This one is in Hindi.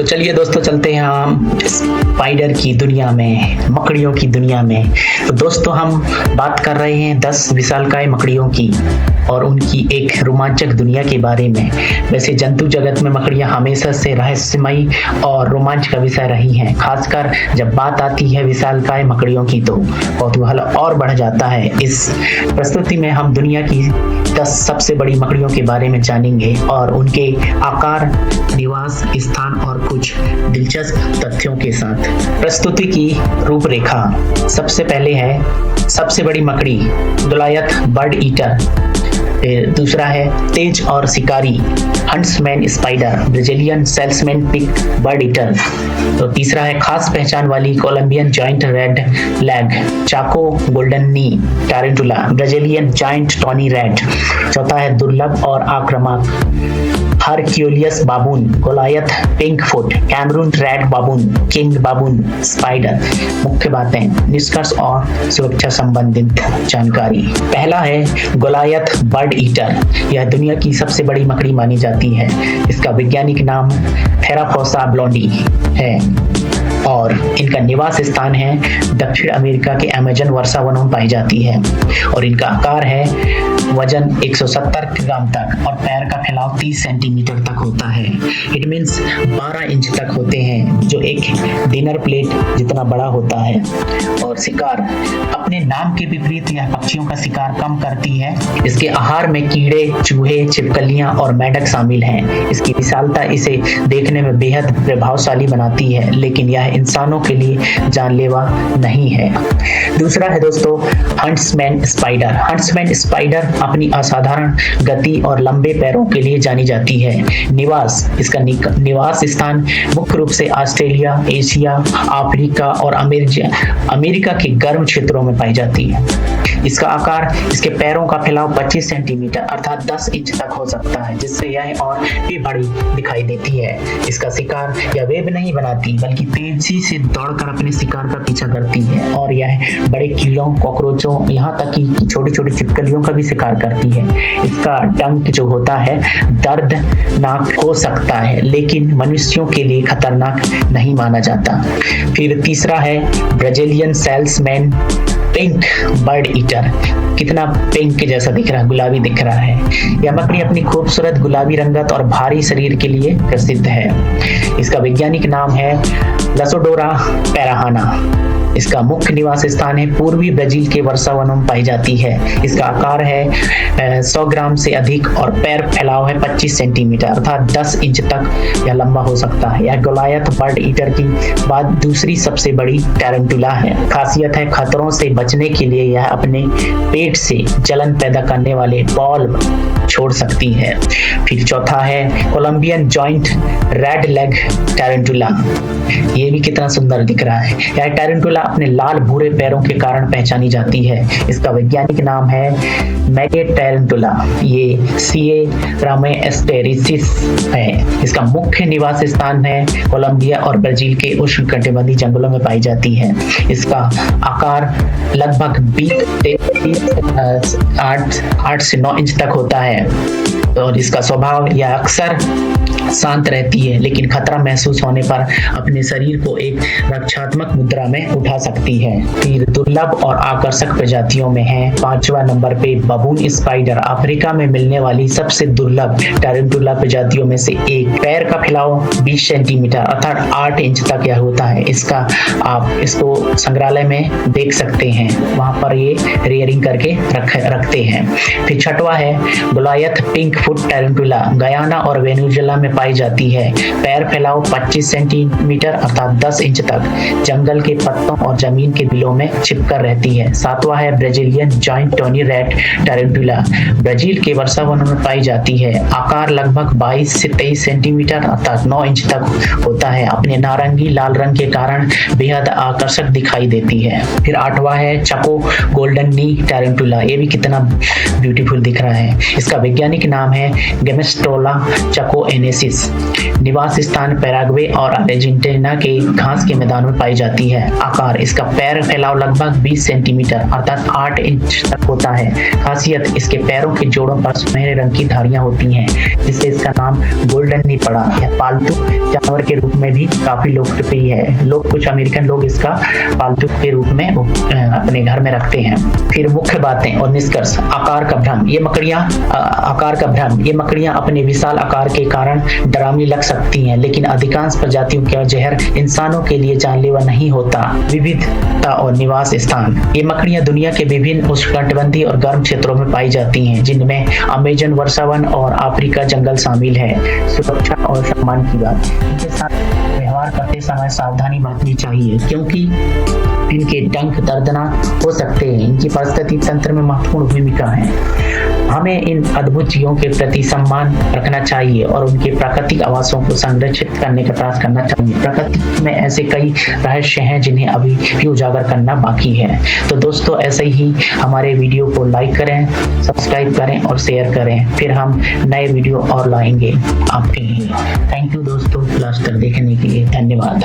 तो चलिए दोस्तों, चलते हैं हम स्पाइडर की दुनिया में, मकड़ियों की दुनिया में। तो दोस्तों, हम बात कर रहे हैं 10 विशालकाय मकड़ियों की और उनकी एक रोमांचक दुनिया के बारे में। वैसे जंतु जगत में मकड़ियां हमेशा से रहस्यमयी और रोमांच का विषय रही हैं। खासकर जब बात आती है विशालकाय मकड़ियों की तो कौतूहल और बढ़ जाता है। इस प्रस्तुति में हम दुनिया की 10 सबसे बड़ी मकड़ियों के बारे में जानेंगे और उनके आकार, निवास स्थान और कुछ दिलचस्प तथ्यों के साथ। प्रस्तुति की रूपरेखा। सबसे पहले है सबसे बड़ी मकड़ी, गोलायथ बर्ड ईटर। फिर दूसरा है तेज और शिकारी, huntsman spider, Brazilian salmon pink bird eater. तो तीसरा है खास पहचान वाली Colombian giant red leg, Chaco golden knee tarantula, Brazilian giant tawny red. चौथा है दुर्लभ और आक्रामक Hercules baboon, goliath pink foot, Cameroon red baboon, king baboon spider. मुख्य बातें, निष्कर्ष और सुरक्षा संबंधित जानकारी। पहला है गोलायथ बर्ड ईटर। यह दुनिया की सबसे बड़ी मकड़ी मानी जाती है। इसका वैज्ञानिक नाम थेराफोसा ब्लोंडी है और इनका निवास स्थान है दक्षिण अमेरिका के अमेजन वर्षा वनों में पाई जाती है और इनका आकार है वजन 170 ग्राम तक और पैर का फैलाव 30 सेंटीमीटर तक होता है। इट मीन्स 12 इंच तक होते हैं, जो एक डिनर प्लेट जितना बड़ा होता है। और शिकार, अपने नाम के विपरीत यह पक्षियों का शिकार कम करती है। इसके आहार में कीड़े, चूहे, छिपकलियां और मेंढक शामिल हैं। इसकी विशालता इसे देखने में बेहद प्रभावशाली बनाती है, लेकिन यह इंसानों के लिए जानलेवा नहीं है। दूसरा है दोस्तों हंट्समैन स्पाइडर। हंट्समैन स्पाइडर अपनी असाधारण गति और लंबे पैरों के लिए जानी जाती है। निवास, इसका निवास स्थान मुख्य रूप से ऑस्ट्रेलिया, एशिया, अफ्रीका और अमेरिका के गर्म क्षेत्रों में पाई जाती है। इसका आकार, इसके पैरों का फैलाव 25 सेंटीमीटर अर्थात 10 इंच तक हो सकता है, जिससे यह और भी बड़ी दिखाई देती है। इसका शिकार यह वेब नहीं बनाती, बल्कि तेजी से दौड़कर अपने शिकार का पीछा करती है और यह बड़े कीड़ों, कॉकरोचों, यहाँ तक कि छोटी छोटी छिपकलियों का भी शिकार करती है। इसका डंक जो होता है दर्दनाक हो सकता है, लेकिन मनुष्यों के लिए खतरनाक नहीं माना जाता। फिर तीसरा है Brazilian salesman pink bird eater. कितना पिंक जैसा दिख रहा है, गुलाबी दिख रहा है। यह मकड़ी अपनी खूबसूरत गुलाबी रंगत और भारी शरीर के लिए प्रसिद्ध है। इसका वैज्ञानिक नाम है लसोडोरा पैराहाना। इसका मुख्य निवास स्थान है पूर्वी ब्राजील के वर्षा वनों में पाई जाती है। इसका आकार है 100 ग्राम से अधिक और पैर फैलाव है 25 सेंटीमीटर अर्थात 10 इंच तक यह लंबा हो सकता है। यह गोलायथ बर्ड ईटर की बाद दूसरी सबसे बड़ी टारेंटुला है। खासियत है खतरों से बचने के लिए यह अपने पेट से जलन पैदा करने वाले बॉल छोड़ सकती है। फिर चौथा है Colombian giant red leg tarantula. ये भी कितना सुंदर दिख रहा है। यह टारेंटुला अपने लाल भूरे पैरों के कारण पहचानी जाती है। इसका वैज्ञानिक नाम है मैगे टारेंटुला। ये सीए रामेस्टेरिसिस है। इसका मुख्य निवास स्थान है कोलंबिया और ब्राजील के उष्णकटिबंधीय जंगलों में पाई जाती है। इसका आकार लगभग 8 से 9 इंच तक होता है और इसका स्वभाव यह अक्सर शांत रहती है, लेकिन खतरा महसूस होने पर अपने शरीर को एक रक्षात्मक मुद्रा में उठा सकती है। फिर दुर्लभ और आकर्षक प्रजातियों में है 5वां नंबर पे बबून स्पाइडर। अफ्रीका में मिलने वाली सबसे दुर्लभ टारेंटुला प्रजातियों में से एक। पैर का फैलाव 20 सेंटीमीटर अर्थात 8 इंच तक यह होता है। आप इसको संग्रहालय में देख सकते हैं, वहां पर ये रेयरिंग करके रखते हैं। फिर 6वां है गोलायथ पिंक फुट टारेंटुला। गयाना और वेनेजुएला में पाई जाती है। पैर फैलाव 25 सेंटीमीटर अर्थात 10 इंच तक जंगल के पत्तों और जमीन के बिलों में छिपकर रहती है। 7वां है Brazilian giant tawny red tarantula. Brazil के वर्षा वनों में पाई जाती है। आकार लगभग 22 से 23 सेंटीमीटर अर्थात 9 इंच तक होता है। अपने नारंगी लाल रंग के कारण बेहद आकर्षक दिखाई देती है। फिर 8वां है चको गोल्डन नी टारेंटुला। ये भी कितना ब्यूटीफुल दिख रहा है। इसका वैज्ञानिक नाम है गेमेस्टोला चकोएनेसिस। निवास स्थान पैराग्वे और अर्जेंटीना के घास के मैदान में पाई जाती है। आकार, इसका पैर फैलाव लगभग 20 सेंटीमीटर अर्थात 8 इंच तक होता है। खासियत, इसके पैरों के जोड़ों पर सुनहरे रंग की धारियां होती हैं, जिससे इसका नाम गोल्डन पड़ा। यह पालतू जानवर के रूप में भी काफी लोकप्रिय है। कुछ अमेरिकन लोग इसका पालतू के रूप में अपने घर में रखते हैं। फिर मुख्य बातें और निष्कर्ष। आकार का भ्रम, ये मकड़ियां अपने विशाल आकार के कारण डरावनी लग सकती हैं, लेकिन अधिकांश प्रजातियों का जहर इंसानों के लिए जानलेवा नहीं होता। विविधता और निवास स्थान, ये मकड़ियां दुनिया के विभिन्न उष्णकटिबंधीय और गर्म क्षेत्रों में पाई जाती हैं, जिनमें अमेजन वर्षावन और अफ्रीका जंगल शामिल है। सुरक्षा और सम्मान की बात, इनके साथ व्यवहार करते समय सावधानी बरतनी चाहिए, क्योंकि इनके डंक दर्दनाक हो सकते हैं। इनकी पारिस्थितिक तंत्र में महत्वपूर्ण भूमिका है। हमें इन अद्भुत जीवों के प्रति सम्मान रखना चाहिए और उनके प्राकृतिक आवासों को संरक्षित करने का प्रयास करना चाहिए। प्रकृति में ऐसे कई रहस्य हैं जिन्हें अभी भी उजागर करना बाकी है। तो दोस्तों, ऐसे ही हमारे वीडियो को लाइक करें, सब्सक्राइब करें और शेयर करें। फिर हम नए वीडियो और लाएंगे आपके लिए। थैंक यू दोस्तों, लास्ट तक देखने के लिए धन्यवाद।